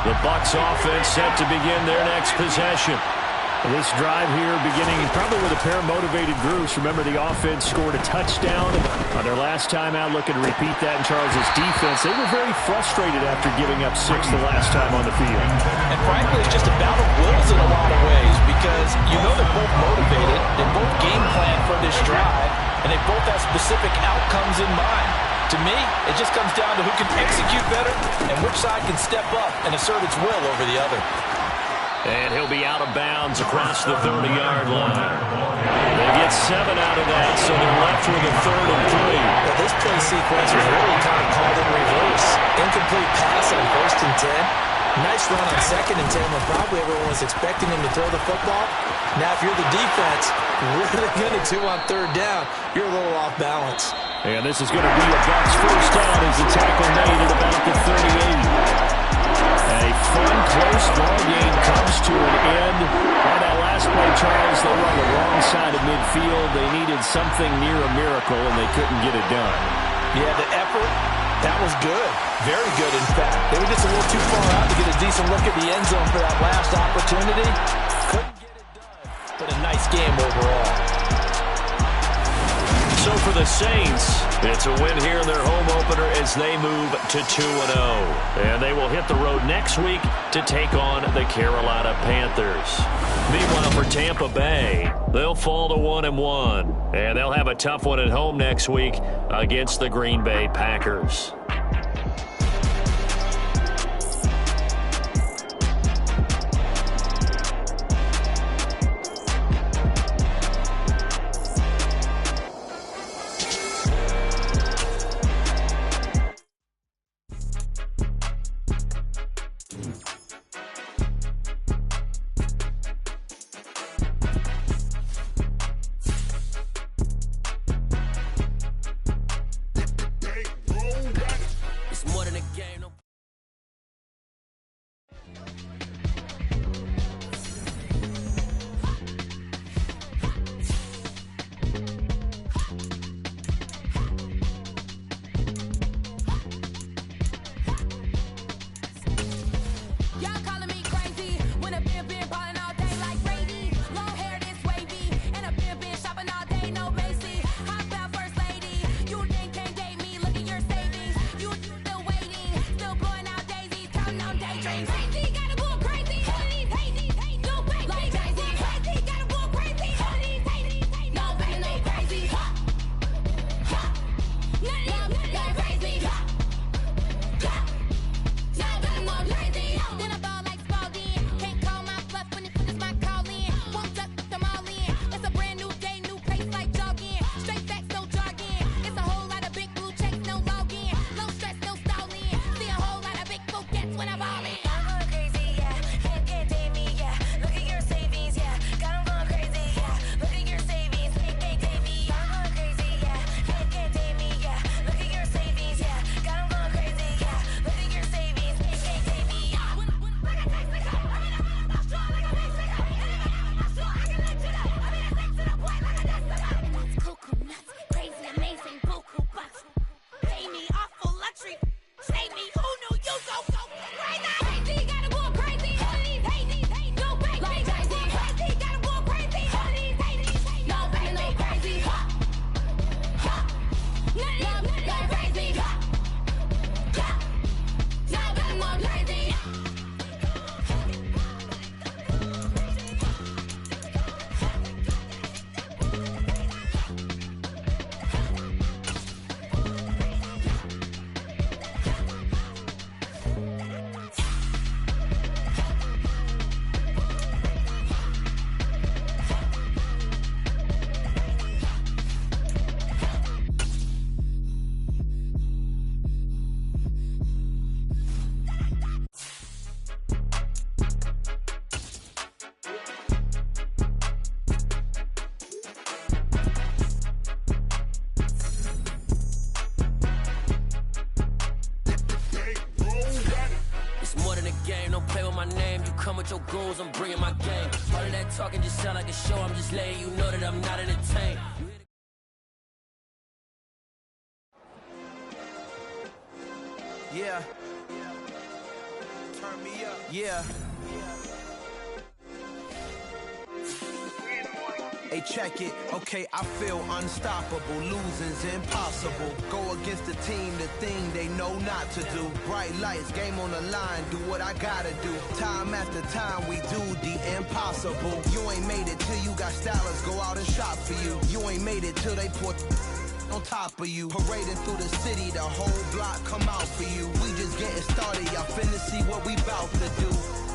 The Bucs offense set to begin their next possession. This drive here beginning probably with a pair of motivated groups. Remember, the offense scored a touchdown on their last time out, looking to repeat that in Charles' defense. They were very frustrated after giving up 6 the last time on the field. And frankly, it's just a battle of wills in a lot of ways because you know they're both motivated. They both game plan for this drive, and they both have specific outcomes in mind. To me, it just comes down to who can execute better and which side can step up and assert its will over the other. And he'll be out of bounds across the 30-yard line. They get 7 out of that, so they're left with a 3rd and 3. Well, this play sequence was really kind of called in reverse. Incomplete pass on 1st and 10. Nice run on 2nd and 10 when probably everyone was expecting him to throw the football. Now, if you're the defense, what are they going to do on 3rd down? You're a little off balance. And this is going to be a Bucs first down as the tackle made at about the 38. A fun, close ball game comes to an end. On that last play, Charles, they were on the wrong side of midfield. They needed something near a miracle, and they couldn't get it done. Yeah, the effort, that was good. Very good, in fact. They were just a little too far out to get a decent look at the end zone for that last opportunity. Couldn't get it done, but a nice game overall. So for the Saints, it's a win here in their home opener as they move to 2-0. And they will hit the road next week to take on the Carolina Panthers. Meanwhile, for Tampa Bay, they'll fall to 1-1. And they'll have a tough one at home next week against the Green Bay Packers. come with your goals, I'm bringing my game. All of that talking just sound like a show, I'm just letting you know that I'm not entertained. Yeah. Turn me up. Yeah. Hey, check it. Okay, I feel unstoppable. Losing's impossible. Go against the team, the thing they know not to do. Bright lights, game on the line. Do what I gotta do. Time after time, we do the impossible. You ain't made it till you got stylists go out and shop for you. You ain't made it till they put on top of you. Parading through the city, the whole block come out for you. We just getting started, y'all finna see what we bout to do.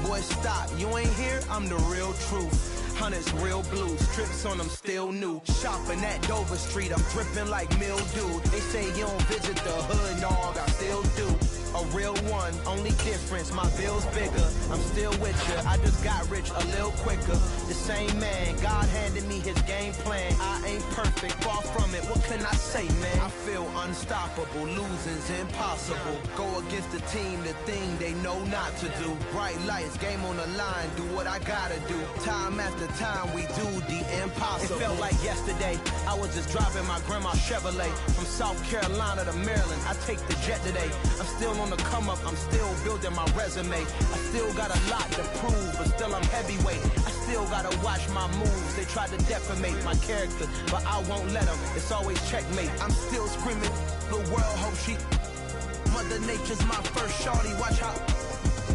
Boy, stop, you ain't here, I'm the real truth. Hundreds real blues, strips on them still new. Shopping at Dover Street, I'm dripping like mildew. They say you don't visit the hood, dog, I still do. A real one, only difference, my bill's bigger. I'm still with ya, I just got rich a little quicker. The same man, God handed me his game plan. I ain't perfect, far from it, what can I say, man? I feel unstoppable, losing's impossible. Go against the team, the thing they know not to do. Bright lights, game on the line, do what I gotta do. Time after time, we do the impossible. It felt like yesterday, I was just driving my grandma's Chevrolet. From South Carolina to Maryland, I take the jet today. I'm still on the come up, I'm still building my resume. I still got a lot to prove, but still I'm heavyweight. I still gotta watch my moves. They try to defamate my character, but I won't let them. It's always checkmate. I'm still screaming, the world hope she. Mother Nature's my first shorty, watch how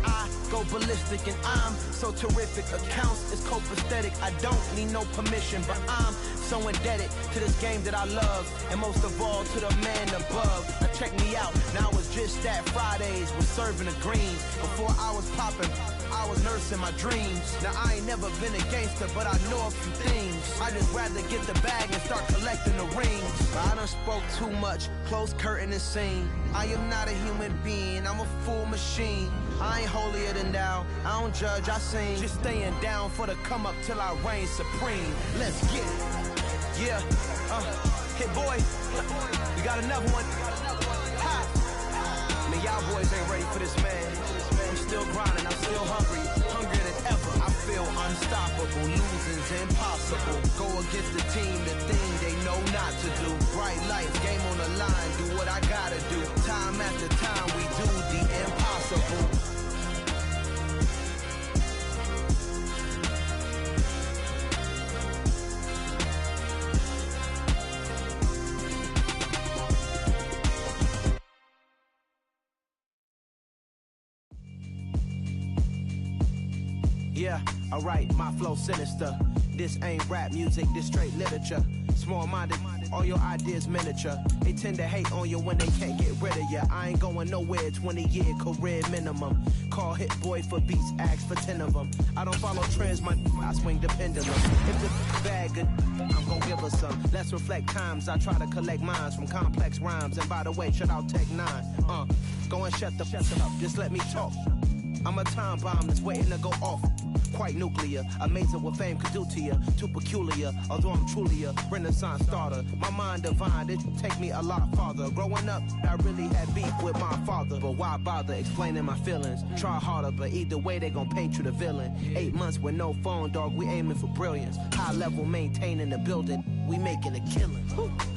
I go ballistic and I'm so terrific. Accounts is copacetic, I don't need no permission, but I'm so indebted to this game that I love, and most of all to the man above. Now check me out, now it's just that Fridays was serving the greens. Before I was popping, I was nursing my dreams. Now I ain't never been a gangster, but I know a few things. I just rather get the bag and start collecting the rings. I done spoke too much, close curtain and scene. I am not a human being, I'm a full machine. I ain't holier than thou, I don't judge, I sing. Just staying down for the come up till I reign supreme. Let's get it. Yeah, hit boy, we got another one. Ha. Man, y'all boys ain't ready for this, man. I'm still grinding, I'm still hungry, hungrier than ever. I feel unstoppable, losing's impossible. Go against the team, the thing they know not to do. Bright lights, game on the line, do what I gotta do. Time after time, we do the impossible. Yeah, alright, my flow sinister. This ain't rap music, this straight literature. Small-minded, all your ideas miniature. They tend to hate on you when they can't get rid of you. I ain't going nowhere, 20-year career minimum. Call Hit Boy for beats, ask for 10 of them. I don't follow trends, I swing the pendulum. If the bag good, I'm gon' give her some. Let's reflect times, I try to collect minds from complex rhymes. And by the way, shout out Tech 9. Go and shut up, just let me talk. I'm a time bomb that's waiting to go off. Quite nuclear, amazing what fame could do to you. Too peculiar, although I'm truly a renaissance starter. My mind divine, it take me a lot farther. Growing up, I really had beef with my father. But why bother explaining my feelings? Try harder, but either way they gon' paint you the villain. 8 months with no phone, dog, we aiming for brilliance. High level maintaining the building, we making a killing.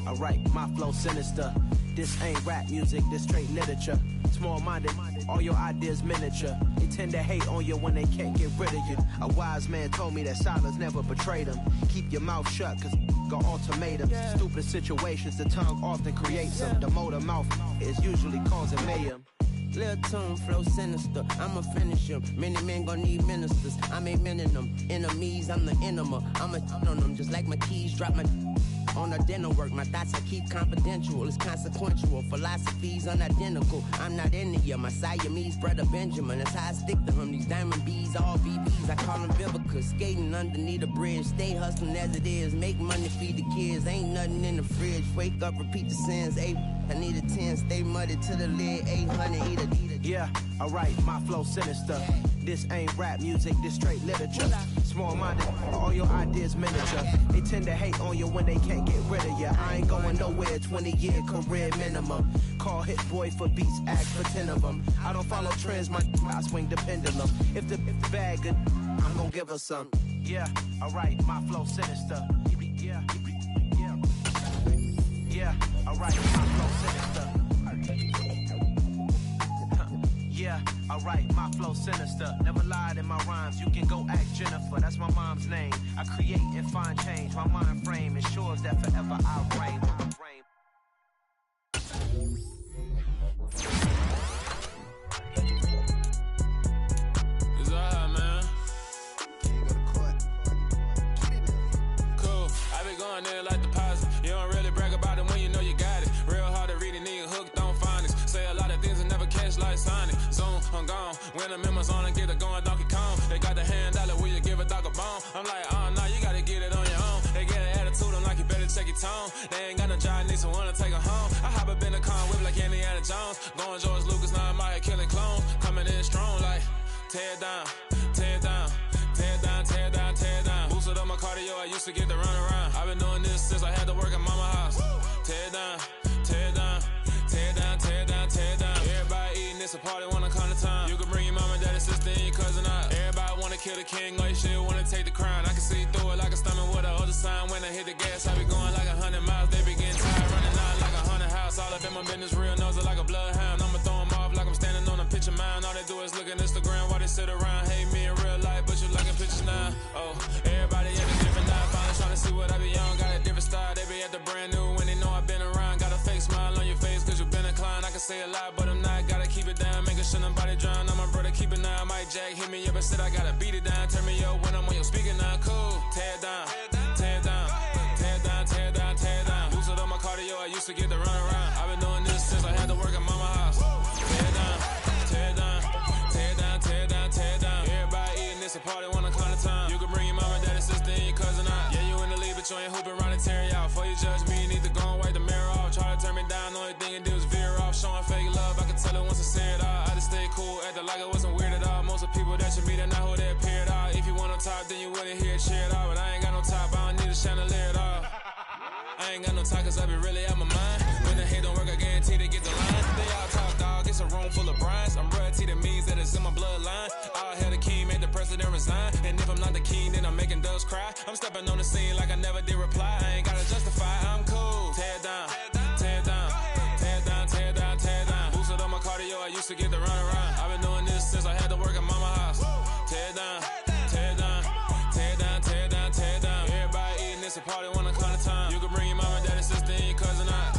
Alright, my flow sinister. This ain't rap music, this straight literature. Small-minded, all your ideas miniature. They tend to hate on you when they can't get rid of you. A wise man told me that silence never betrayed him. Keep your mouth shut, cause got ultimatums. Stupid situations, the tongue often creates them. The motor mouth is usually causing mayhem. Lil' tune, flow sinister, I'ma finish him. Many men gon' need ministers, I'm aiming them. Enemies, I'm the enema, I'm on them. Just like my keys, drop my on the dental work. My thoughts I keep confidential, it's consequential. Philosophies unidentical, I'm not into you. My Siamese brother Benjamin, that's how I stick to him. These diamond bees, all BBs, I call them Vivica. Skating underneath a bridge, stay hustling as it is. Make money, feed the kids, ain't nothing in the fridge. Wake up, repeat the sins, I need a 10, stay muddy to the lid, 800, eat a. Yeah, alright, my flow sinister. This ain't rap music, this straight literature. Small-minded, all your ideas miniature. They tend to hate on you when they can't get rid of you. I ain't going nowhere, 20-year career minimum. Call Hit Boy for beats, ask for 10 of them. I don't follow trends, I swing the pendulum. If the bag good, I'm gonna give her some. Yeah, alright, my flow sinister. Yeah, yeah. Yeah, alright, my flow sinister. Yeah, alright, my flow sinister. Never lied in my rhymes, you can go ask Jennifer. That's my mom's name. I create and find change. My mind frame ensures that forever I reign. It's alright, man. Cool, I be going there like deposit. You don't really brag about it when you know you got it. Real hard to read a nigga hooked on phonics. Say a lot of things and never catch like Sonic. Zoom, I'm gone. When the members on and get it going Donkey Kong. They got the hand dollar, will you give a dog a bone? I'm like, oh no, you gotta get it on your own. They get an attitude, I'm like, you better check your tone. They ain't got no job, need someone to take her home. I hop up in the car, whip like Indiana Jones. Going George Lucas, now I'm out here killing clones. Coming in strong like, tear down, tear down, tear down, tear down, tear down. Boosted up my cardio, I used to get to run around. I've been doing this since I had to work at mama house. Tear down, tear down, tear down, tear down, tear down. Everybody eating, it's a party, wanna come to time. You can bring your mama, daddy, sister, and your cousin out. Everybody wanna kill the king, or you shit wanna take the crown. I can see through it like a stomach with a other sign. When I hit the gas, I be going like 100 miles. They be getting tired, running out like 100 house. All up in my business, real nose like a bloodhound. I'ma throw them off like I'm standing on a picture mound. All they do is look at Instagram while they sit around. Hate me in real life, but you liking pictures now. Oh, everybody at a different now. Finally trying to see what I be on. Got a different style, they be at the brand new when they know I've been around. Got a fake smile on your face cause you been inclined. I can say a lot, but I'm not. Gotta keep it down, making sure nobody drown. I'm my brother, keep it now. Mike Jack hit me up and said I gotta beat it down. Turn me up when I'm on your speaker now. Cool, tear down, tear down, tear down, tear down, tear down. Boosted up my cardio, I used to get to run around. I've been doing this since I had to work at mama house. Tear down, tear down, tear down, tear down, tear down. Everybody eating, it's a party, wanna come to time. You can bring your mama, daddy, sister, and your cousin out. Yeah, you in the lead, but you ain't hooping around and tear you out. Before you judge me, you need to go and wipe the mirror off. Try to turn me down, the only thing you do is veer off. Showing fake love, I can tell it once I say it all. I just stay cool, acting like it wasn't weird at all. Most of the people that you meet are not who they appear at all. If you want on top, then you wouldn't hear it cheer at all. But I ain't got no top, I don't need a chandelier at all. I ain't got no talk cause I be really out my mind. When the hate don't work, I guarantee to get the line. They all talk dog, it's a room full of brinds. I'm royalty, that means that it's in my bloodline. All hell the king, made the president resign. And if I'm not the king, then I'm making doves cry. I'm stepping on the scene like I never did reply. I ain't gotta justify, I'm cool. Tear down, tear down, tear down, tear down, tear down. Boosted up my cardio, I used to get to run around. I've been doing this since I had to work at mama house. Tear down, tear down, tear down, tear down, tear down. Everybody eating, it's a party, wanna come to time. You can bring your mama, daddy, sister, and your cousin out.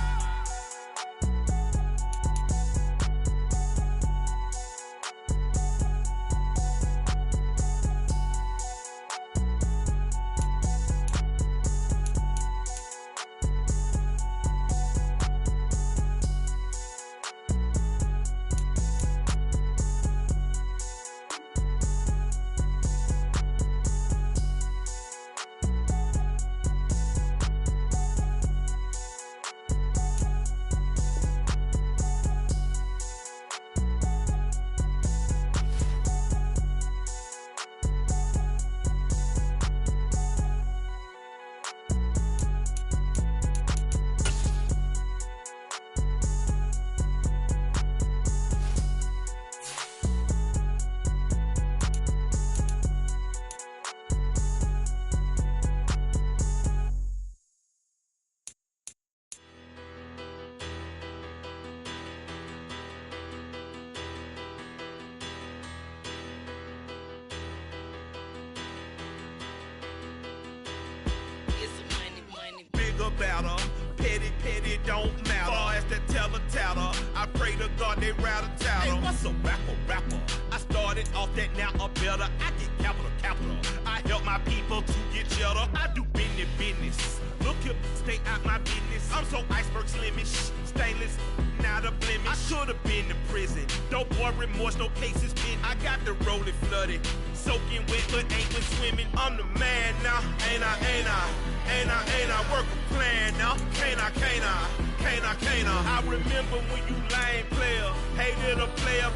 Better, petty, don't matter. Far as the teller, I pray to God they rattle tattle. Hey, what's a rapper? I started off that, now I'm better. I get capital. I help my people to get cheddar. I do business. Look here, stay out my business. I'm so iceberg slimish, stainless, not a blemish. I should've been to prison. Don't boy remorse, no cases pinned. I got the rolling flooded, soaking wet, but ain't been swimming. I'm the man now, ain't I? Work a plan now, can't I? I remember when you lame player, hated a player,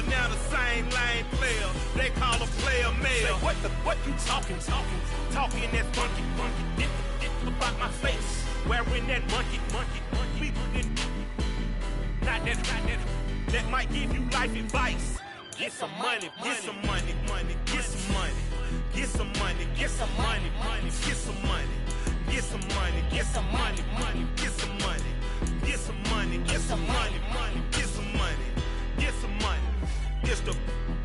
now the same lame player. They call a player mayor. What you talking that funky, get about my face. Wearing that monkey. Not that might give you life advice. Get some money, get some money, get some money, get some money, get some money, get some money, get some money, get some money, get some money, get some money, get some money, get some money, get some money. It's the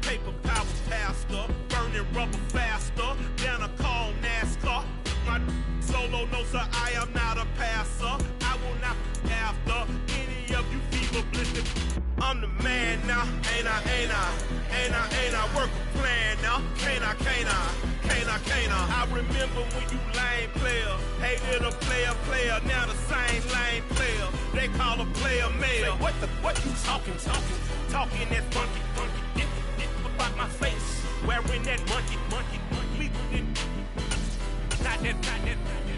paper power pastor, burning rubber faster than a call NASCAR. My solo knows that I am not a passer. I will not after any of you fever blistered. I'm the man now, ain't I work a plan now, can't I? I remember when you lame player, hated a player, now the same lame player. They call a player mayor. What you talking that funky, get about my face. Wearing that monkey, not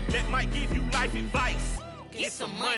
that might give you life advice. Get some money.